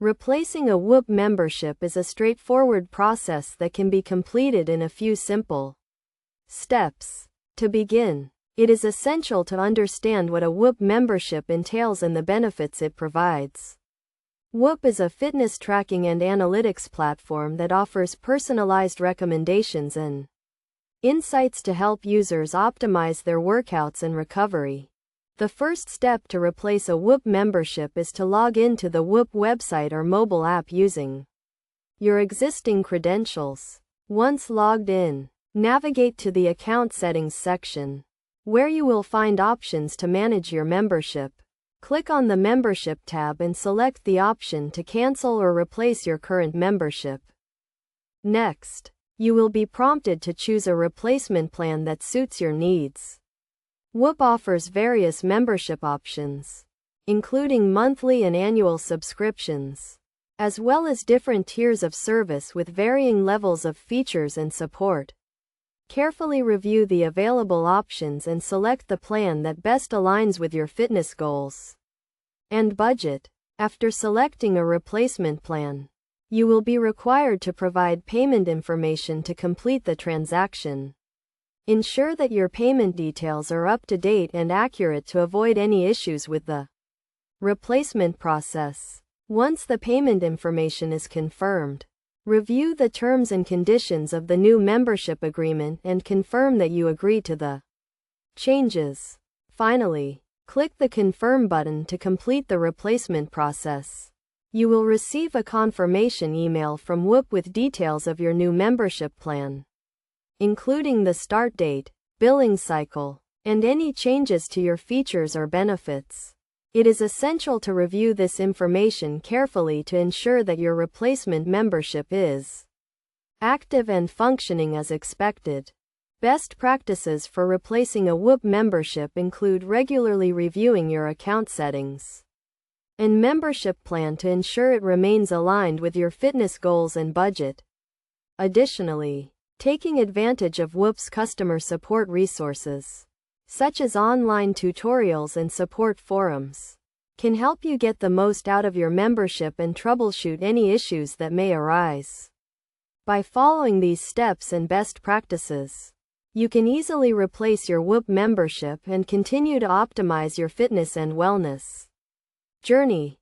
Replacing a Whoop membership is a straightforward process that can be completed in a few simple steps. To begin, it is essential to understand what a Whoop membership entails and the benefits it provides. Whoop is a fitness tracking and analytics platform that offers personalized recommendations and insights to help users optimize their workouts and recovery. The first step to replace a Whoop membership is to log into the Whoop website or mobile app using your existing credentials. Once logged in, navigate to the Account Settings section, where you will find options to manage your membership. Click on the Membership tab and select the option to cancel or replace your current membership. Next, you will be prompted to choose a replacement plan that suits your needs. Whoop offers various membership options, including monthly and annual subscriptions, as well as different tiers of service with varying levels of features and support. Carefully review the available options and select the plan that best aligns with your fitness goals and budget. After selecting a replacement plan, you will be required to provide payment information to complete the transaction. Ensure that your payment details are up to date and accurate to avoid any issues with the replacement process. Once the payment information is confirmed, review the terms and conditions of the new membership agreement and confirm that you agree to the changes. Finally, click the Confirm button to complete the replacement process. You will receive a confirmation email from Whoop with details of your new membership plan, including the start date, billing cycle, and any changes to your features or benefits. It is essential to review this information carefully to ensure that your replacement membership is active and functioning as expected. Best practices for replacing a Whoop membership include regularly reviewing your account settings and membership plan to ensure it remains aligned with your fitness goals and budget. Additionally, taking advantage of Whoop's customer support resources, such as online tutorials and support forums, can help you get the most out of your membership and troubleshoot any issues that may arise. By following these steps and best practices, you can easily replace your Whoop membership and continue to optimize your fitness and wellness journey.